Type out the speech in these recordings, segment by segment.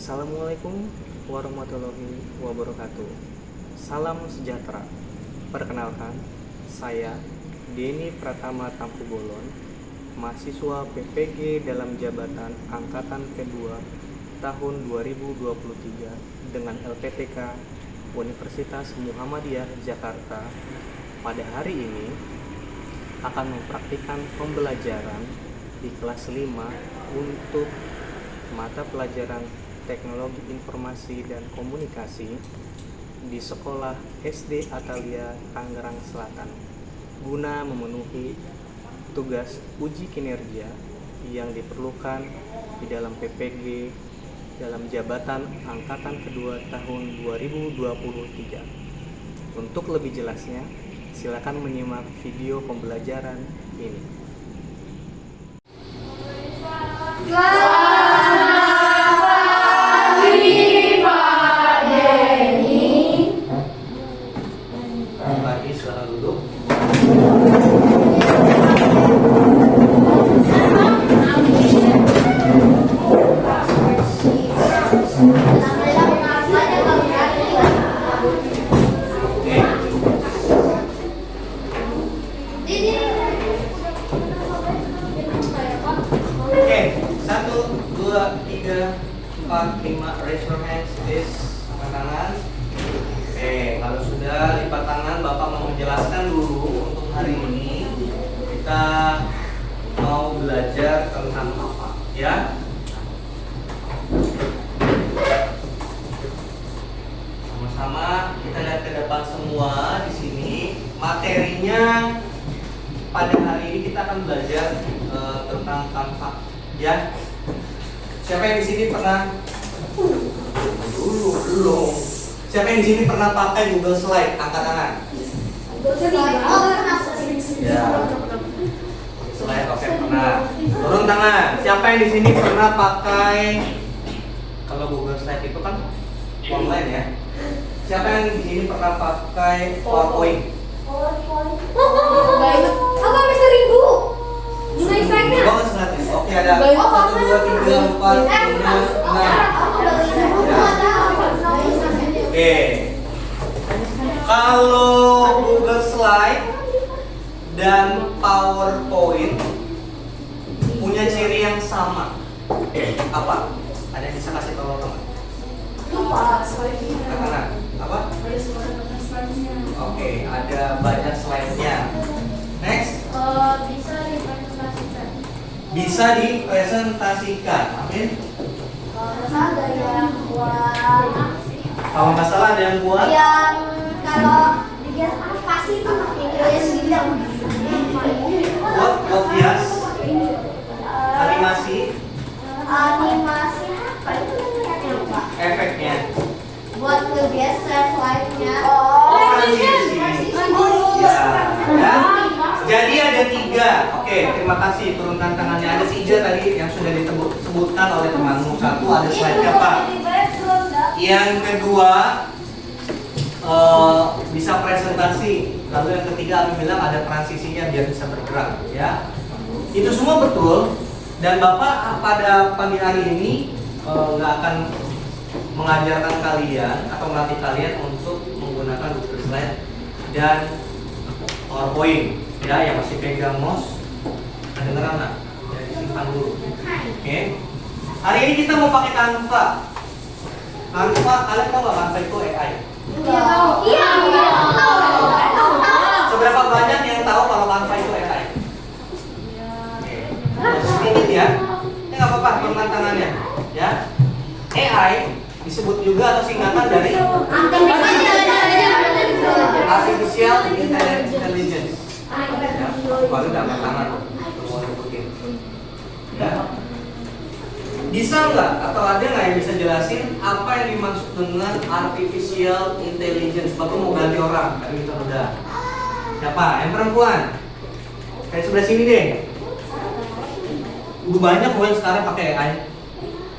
Assalamualaikum warahmatullahi wabarakatuh. Salam sejahtera. Perkenalkan, saya Denny Pratama Tampu Bolon, mahasiswa PPG dalam jabatan angkatan kedua tahun 2023 dengan LPTK Universitas Muhammadiyah Jakarta. Pada hari ini akan mempraktikkan pembelajaran di kelas 5 untuk mata pelajaran Teknologi Informasi dan Komunikasi di Sekolah SD Atalia Tangerang Selatan guna memenuhi tugas uji kinerja yang diperlukan di dalam PPG dalam jabatan angkatan kedua tahun 2023. Untuk lebih jelasnya, silakan menyimak video pembelajaran ini. Raise your hands, please. Angkat tangan. Kalau sudah lipat tangan, Bapak mau menjelaskan dulu untuk hari ini kita mau belajar tentang apa, ya? Sama-sama kita lihat ke depan semua di sini. Materinya pada hari ini kita akan belajar tentang Canva, ya. Siapa yang di sini pernah belum? Siapa yang di sini pernah pakai Google Slide? Angkat tangan. Ya. Slide, oke, pernah. Turun tangan. Siapa yang di sini pernah pakai, kalau Google Slide itu kan online ya. Siapa yang di sini pernah pakai PowerPoint? Apa bisa 1000? Gimana slide-nya? Oke, ada 1, 2, 3, 4, 5, 6. Oke. Kalau Google Slide dan PowerPoint punya ciri yang sama, apa? Ada yang bisa kasih tahu teman? Lupa slide-nya. Katakan apa? Ada slide-nya. Oke, ada banyak slide-nya. Next. Bisa dipresentasikan. Bisa dipresentasikan. Amin. Ada yang buat. Kalau nggak salah ada yang buat. Yang kalau dibias animasi itu Inggris bilang. Buat bias. Animasi. Animasi apa itu namanya lupa. Efeknya. Buat ngebias slide-nya. Transisi. Ya. Jadi ada 3. Oke, terima kasih. Turunkan tangannya. Ada 3 tadi yang sudah disebutkan oleh temanmu. 1 ada slide apa? Yang kedua bisa presentasi. Lalu yang ketiga aku bilang ada transisinya biar bisa bergerak, ya. Itu semua betul. Dan Bapak pada pagi hari ini nggak akan mengajarkan kalian atau melatih kalian untuk menggunakan Google Slide dan PowerPoint. Ya, yang masih pegang mouse, kedengeran nggak? Ya, disimpan dulu. Oke. Hari ini kita mau pakai Canva. Canva, kalian tahu nggak Canva itu AI? Iya. Seberapa banyak yang tahu kalau Canva itu AI? Sedikit ya. Ini nggak apa-apa, turunkan tangannya. Ya. AI disebut juga atau singkatan dari Artificial Intelligence. Ya, baru udah angkat tangan mau nyebutin. Ya. Bisa nggak atau ada nggak yang bisa jelasin apa yang dimaksud dengan Artificial Intelligence? Bapak mau ganti orang, tadi kita udah. Siapa? Yang perempuan? Kayak sebelah sini deh. Udah banyak kok yang sekarang pakai AI.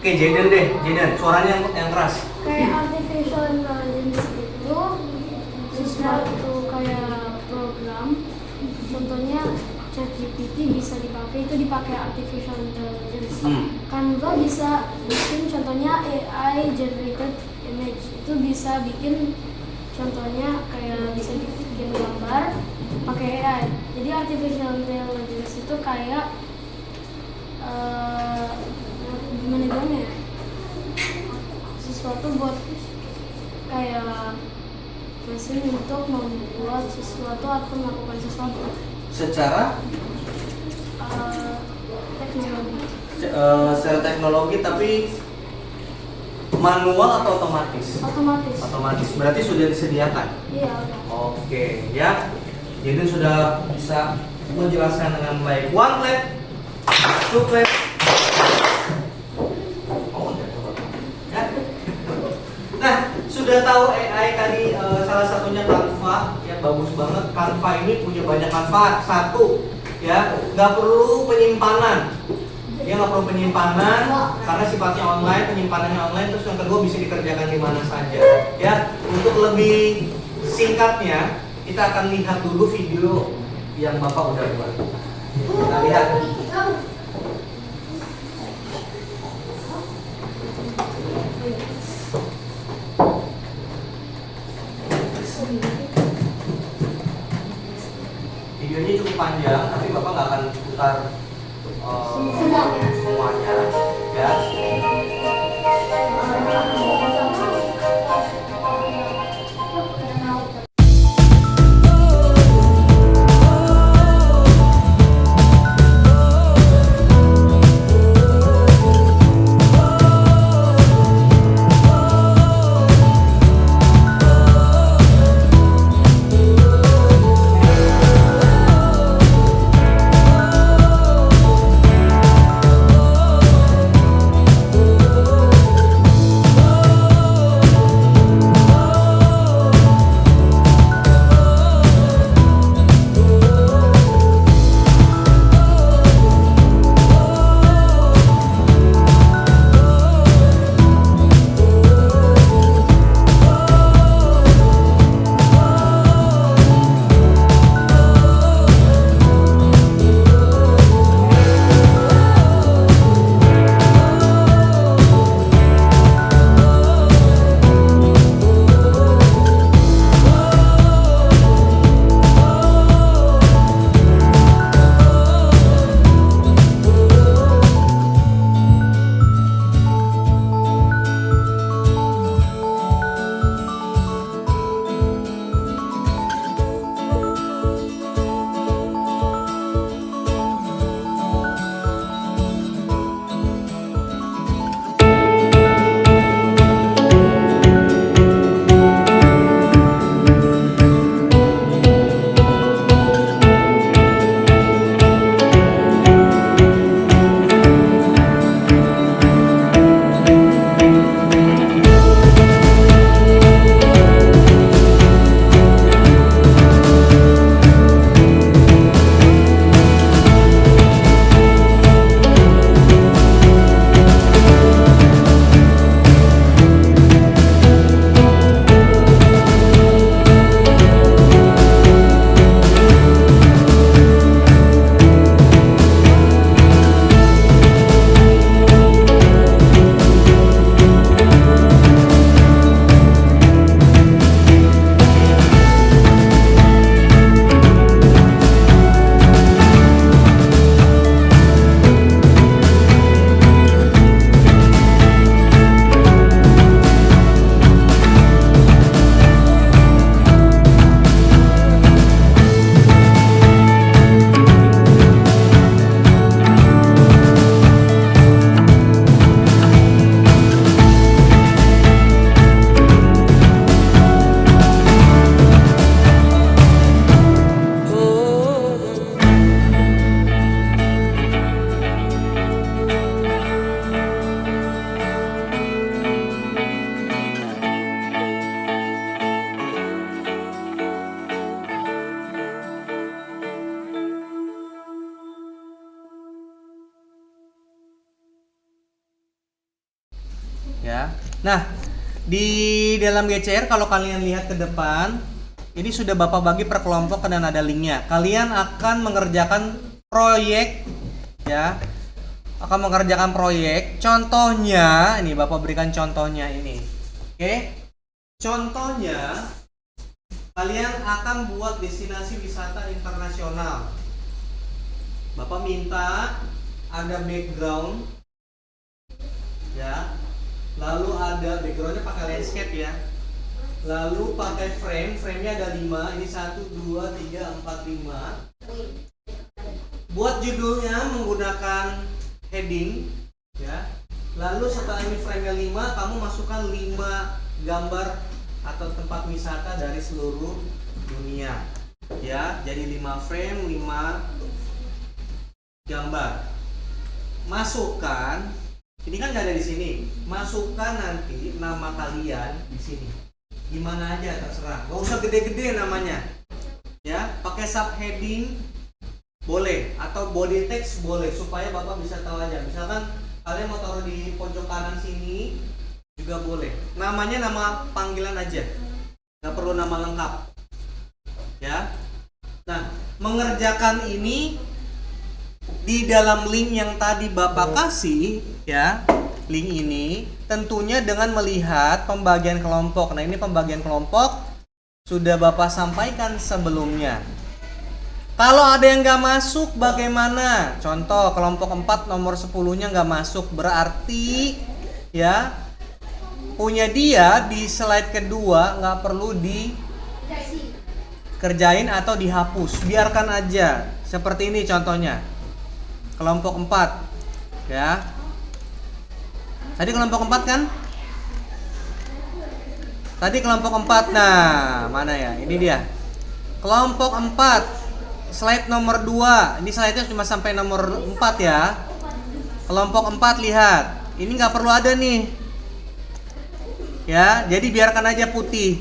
Oke, Jaden deh, Jaden. Suaranya yang keras. Kayak artificial intelligence itu sesuatu kayak program, contohnya ChatGPT bisa dipakai, itu dipakai artificial intelligence. Kan Canva bisa bikin contohnya AI generated image, itu bisa bikin contohnya kayak bisa bikin gambar pakai AI. Jadi artificial intelligence itu kayak gimana bilangnya ya? Sesuatu buat kayak mesin untuk membuat sesuatu atau melakukan sesuatu. Secara Teknologi. secara teknologi, tapi manual atau otomatis? Otomatis. Otomatis. Berarti sudah disediakan. Iya, udah. Oke, ya. Jadi sudah bisa menjelaskan dengan baik. One clap, two clap. Oh, ya. Nah, sudah tahu AI tadi, salah satunya Canva, ya bagus banget. Canva ini punya banyak manfaat. Satu, ya, nggak perlu penyimpanan. Dia nggak perlu penyimpanan karena sifatnya online, penyimpanannya online. Terus yang kedua bisa dikerjakan di mana saja. Ya, untuk lebih singkatnya kita akan lihat dulu video yang Bapak udah buat. Kita lihat. Videonya cukup panjang, tapi Bapak nggak akan putar semuanya, ya. Ya. Nah, di dalam GCR kalau kalian lihat ke depan, ini sudah Bapak bagi per kelompok dan ada linknya. Kalian akan mengerjakan proyek, ya, akan mengerjakan proyek. Contohnya, ini Bapak berikan contohnya ini. Oke. Contohnya, kalian akan buat destinasi wisata internasional. Bapak minta ada background, ya. Lalu ada backgroundnya pakai landscape ya. Lalu pakai frame-nya ada 5. Ini 1, 2, 3, 4, 5. Buat judulnya menggunakan heading, ya. Lalu setelah ini frame-nya 5, kamu masukkan 5 gambar atau tempat wisata dari seluruh dunia, ya. Jadi 5 frame, 5 gambar. Masukkan, ini kan nggak ada di sini. Masukkan nanti nama kalian di sini. Gimana aja terserah, nggak usah gede-gede namanya, ya. Pakai subheading boleh atau body text boleh supaya Bapak bisa tahu aja. Misalkan kalian mau taruh di pojok kanan sini juga boleh. Namanya nama panggilan aja, nggak perlu nama lengkap, ya. Nah, mengerjakan ini di dalam link yang tadi Bapak kasih, ya. Link ini tentunya dengan melihat pembagian kelompok. Nah, ini pembagian kelompok sudah Bapak sampaikan sebelumnya. Kalau ada yang nggak masuk bagaimana? Contoh kelompok 4 nomor 10-nya nggak masuk, berarti ya punya dia di slide kedua nggak perlu dikerjain atau dihapus, biarkan aja. Seperti ini contohnya. Kelompok 4, ya. Tadi kelompok 4 kan? Tadi kelompok 4. Nah, mana ya? Ini dia. Kelompok 4. Slide nomor 2. Ini slide-nya cuma sampai nomor 4 ya. Kelompok 4 lihat. Ini nggak perlu ada nih. Ya, jadi biarkan aja putih.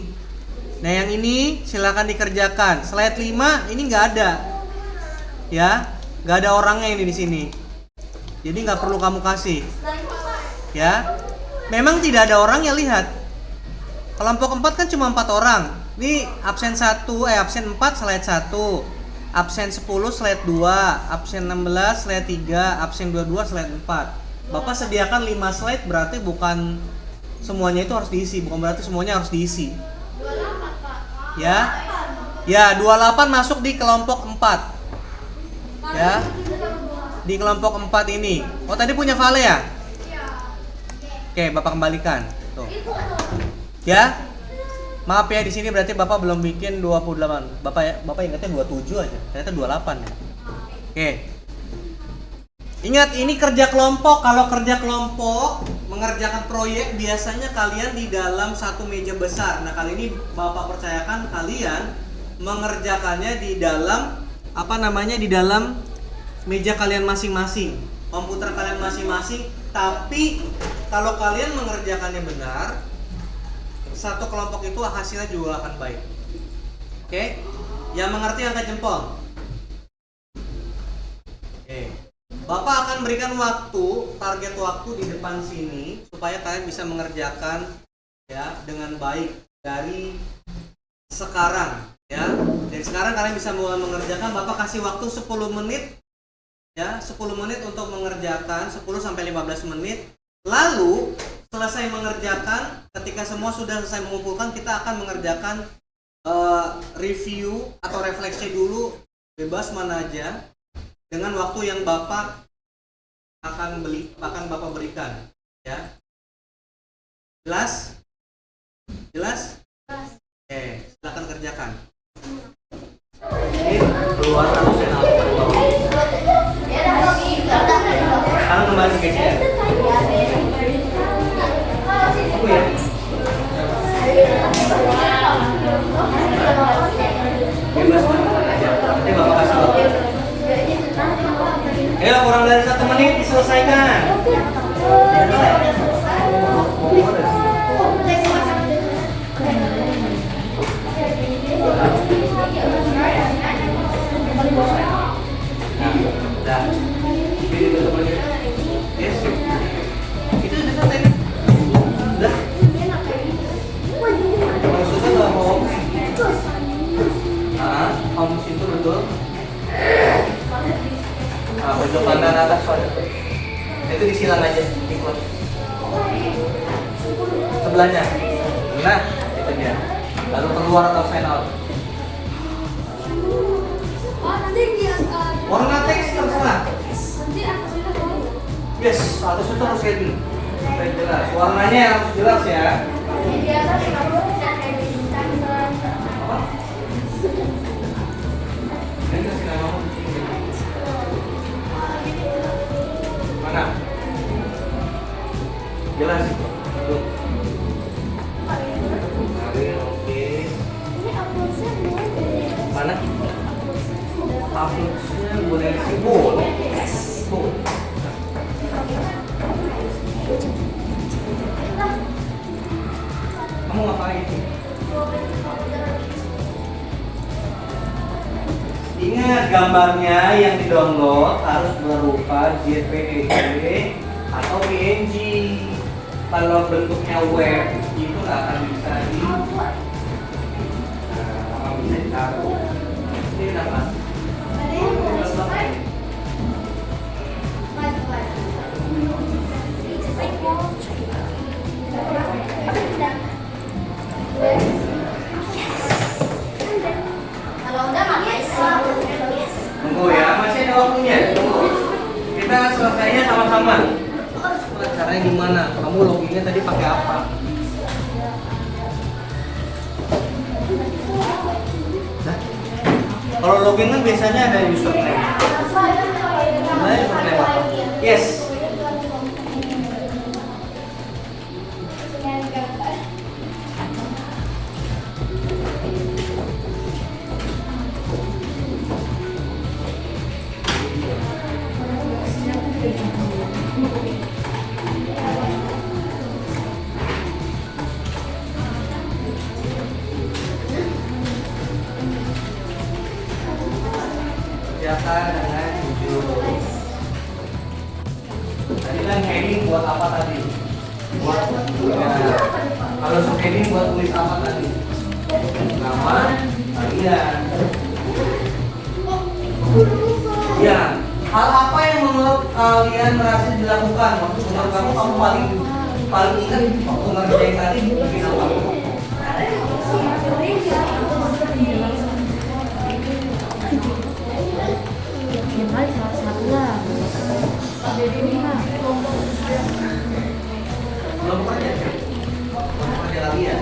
Nah, yang ini silakan dikerjakan. Slide 5 ini nggak ada. Ya, nggak ada orangnya ini di sini. Jadi nggak perlu kamu kasih. Ya, memang tidak ada orang ya, lihat. Kelompok 4 kan cuma 4 orang. Ini absen 4 slide 1, absen 10 slide 2, absen 16 slide 3, absen 22 slide 4. Bapak sediakan 5 slide, berarti bukan semuanya itu harus diisi, bukan berarti semuanya harus diisi. Ya. Ya, 28 masuk di kelompok 4. Ya. Di kelompok 4 ini. Oh, tadi punya Vale ya? Oke, Bapak kembalikan. Tuh. Ya. Maaf ya, di sini berarti Bapak belum bikin 28. Bapak ingatnya 27 aja. Ternyata 28 ya. Oke. Ingat, ini kerja kelompok. Kalau kerja kelompok mengerjakan proyek biasanya kalian di dalam satu meja besar. Nah, kali ini Bapak percayakan kalian mengerjakannya di dalam di dalam meja kalian masing-masing, komputer kalian masing-masing. Tapi kalau kalian mengerjakannya benar, satu kelompok itu hasilnya juga akan baik. Oke? Yang mengerti angkat jempol. Oke. Bapak akan berikan target waktu di depan sini supaya kalian bisa mengerjakan ya dengan baik dari sekarang ya. Dari sekarang kalian bisa mulai mengerjakan. Bapak kasih waktu 10 menit ya, 10 menit untuk mengerjakan, 10 sampai 15 menit. Lalu selesai mengerjakan, ketika semua sudah selesai mengumpulkan, kita akan mengerjakan review atau refleksi dulu, bebas mana aja, dengan waktu yang Bapak akan Bapak berikan ya. Jelas? Jelas? Oke, silakan kerjakan. Ini keluar harusnya sekarang kembali ke sini. Aku ya. Bebas aja. Nanti Bapak kasih waktu. Ayo, kurang dari 1 menit diselesaikan. Nah, yes. Itu udah selesai nih. Udah. Maksudnya nggak mau home itu betul. Pojok kanan atas soalnya. itu disilang aja, ikut. Sebelahnya. Nah, itu dia. Lalu keluar atau sign out. Oh, nanti dia Warna teks terserah. nanti aku sudah tahu. Yes, atas itu harus ready. Supaya jelas. Warnanya yang harus jelas ya. Di atas kamu bisa editkan Apa? Ini kasih nama. Mana? Jelas. Tuh. Oke. Ini uploadnya boleh. Mana? Uploadnya boleh sih boleh. Tuh. Kamu ngapain? Ingat gambarnya yang di-download harus berupa JPEG atau PNG. Kalau bentuknya web itu nggak akan bisa bisa ditaruh. Ini kenapa? Kalau udah pakai Tunggu ya, masih ada waktunya. Kita selesainya sama-sama. Caranya gimana? Kamu loginnya tadi pakai apa? Nah, kalau login kan biasanya ada username. Gimana username apa? Yes. Kerjakan dengan jujur. Tadi kan heading buat apa tadi? Buat ya. Kalau heading buat tulis apa tadi? Nama kalian. Ya, hal apa yang menurut kalian merasa dilakukan? Waktu menurut kamu paling ingat waktu ngerjain tadi bikin apa? Gimana salah satunya? Jadi ini mah. Belum kerja sih? Belum kerja lagi ya?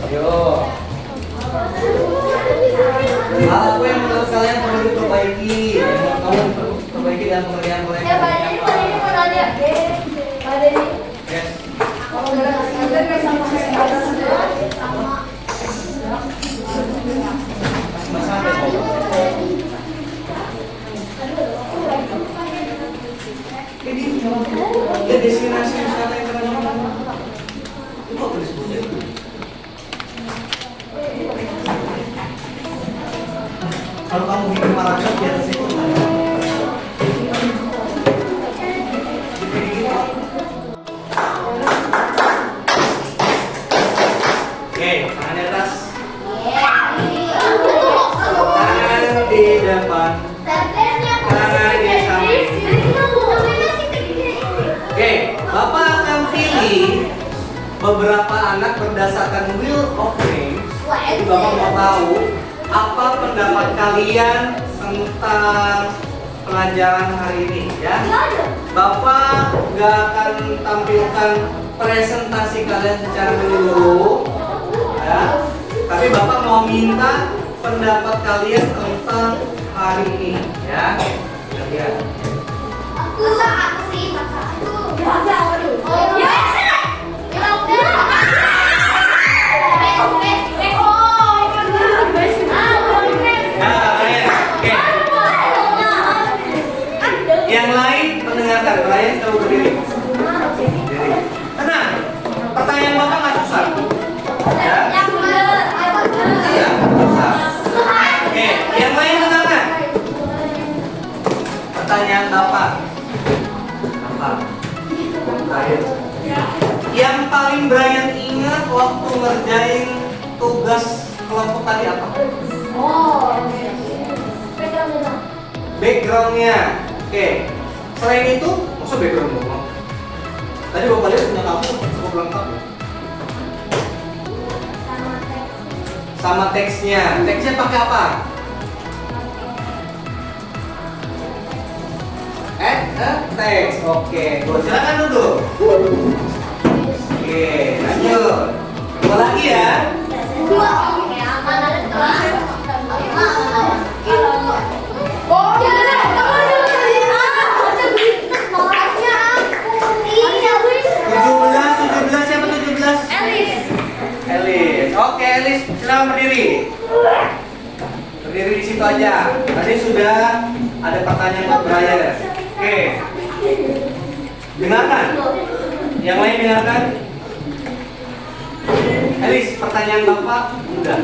Ayo. Hal apa yang menurut kalian perlu diperbaiki? Yang menurut kamu perlu diperbaiki dalam pengerjaan proyek Ya, Pak, ini ini apa? mau nanya. Pak Denny. Yes. Mas sampai kok. Jadi ya destinasi wisata internasional itu apa disebutnya? Kalau kamu bikin paragraf di atas itu oke, tangan di atas, tangan di depan, tangan di samping. Oke, Bapak akan pilih beberapa anak berdasarkan wheel of names. Jadi Bapak mau tahu apa pendapat kalian tentang pelajaran hari ini ya. Bapak gak akan tampilkan presentasi kalian secara menyeluruh ya. Tapi Bapak mau minta pendapat kalian tentang hari ini ya. Lihat. Nah, oke. Yang lain mendengarkan, kalian selalu berdiri. Berdiri. Tenang. Pertanyaan Bapak nggak susah. Ya. Iya, susah. Oke, yang lain dengarkan. Pertanyaan Bapak. Apa? Brian. Yang paling Brian ingat waktu ngerjain tugas kelompok tadi apa? Oh, PKL. backgroundnya. Oke. Selain itu, maksud background doang. Tadi Bapak lihat punya kamu cukup lengkap ya? Sama teksnya. Teksnya pakai apa? Teks. Oke, silakan duduk. Oke, lanjut. Dua lagi ya. Siapa 17? Elis. Oke, Elis, silakan berdiri. Berdiri di situ aja. Tadi sudah ada pertanyaan buat Brian. Oke. Dengarkan. Yang lain dengarkan. Elis, pertanyaan Bapak udah.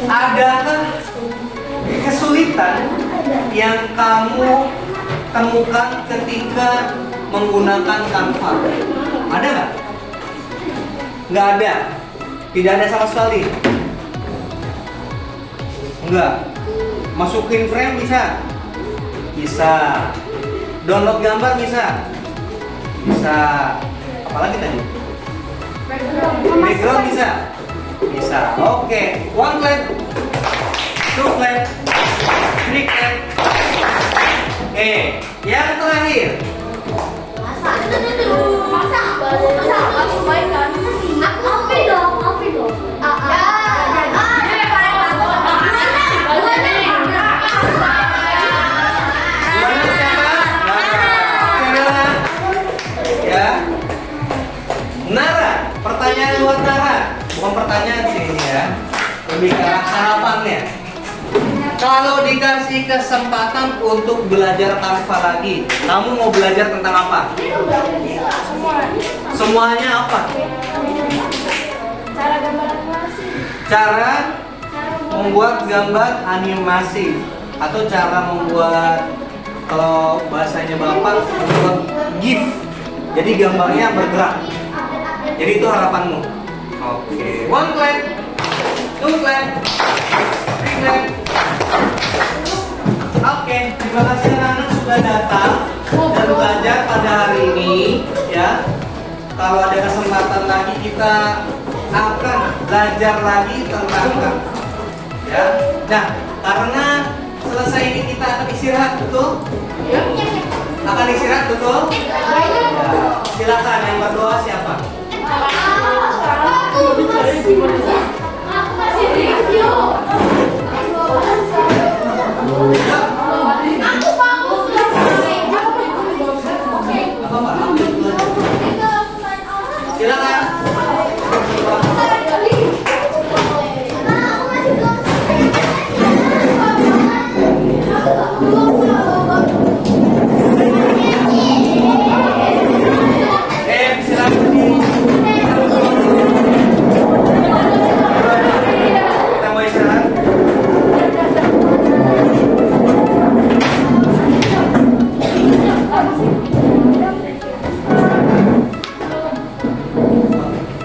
Adakah kesulitan yang kamu temukan ketika menggunakan Canva? Ada nggak? Nggak ada. Tidak ada sama sekali. Enggak. Masukin frame bisa? Bisa. Download gambar bisa? Bisa. Apalagi tadi? Background bisa? Bisa. Oke. One clap, two clap, three clap. Oke. Yang terakhir. Nara, pertanyaan buat Nara. Bukan pertanyaan sih ini ya. Lebih ke harapannya. Kalau dikasih kesempatan untuk belajar Canva lagi, kamu mau belajar tentang apa? Semuanya apa? Cara gambar animasi. Cara membuat gambar animasi atau cara membuat, kalau bahasanya Bapak, membuat GIF. Jadi gambarnya bergerak. Jadi itu harapanmu. Oke. One clap, two clap, three clap. Oke, terima kasih anak-anak sudah datang dan belajar pada hari ini ya. Kalau ada kesempatan lagi kita akan belajar lagi tentang Canva. Ya. Nah, karena selesai ini kita akan istirahat, betul? Akan istirahat, betul? Ya. Silakan yang berdoa siapa? Silakan. Silakan berdiri. Kita mau istirahat.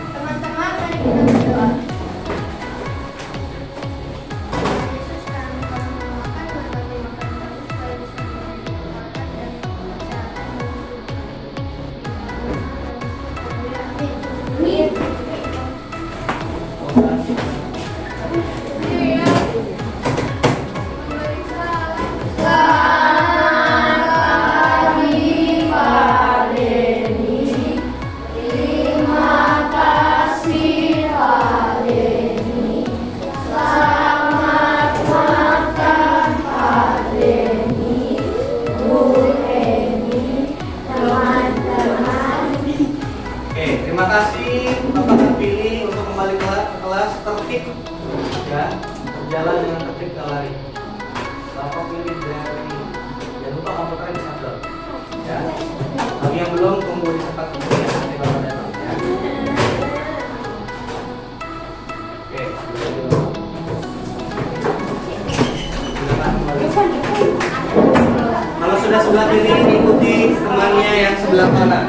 Teman-teman, mari kita berdoa. Yesus, kami telah memakan berbagai makanan supaya bisa menjadi kekuatan dan kesehatan Amin. Oke, terima kasih Bapak terpilih untuk kembali ke kelas tertib ya, berjalan dengan tertib dan lari. Bapak pilih dari, jangan lupa komputernya di shutdown ya. Bagi yang belum, tunggu di tempat ya, nanti Bapak datang ya. Oke, silakan kembali. Kalau sudah sebelah kiri, ikuti temannya yang sebelah kanan.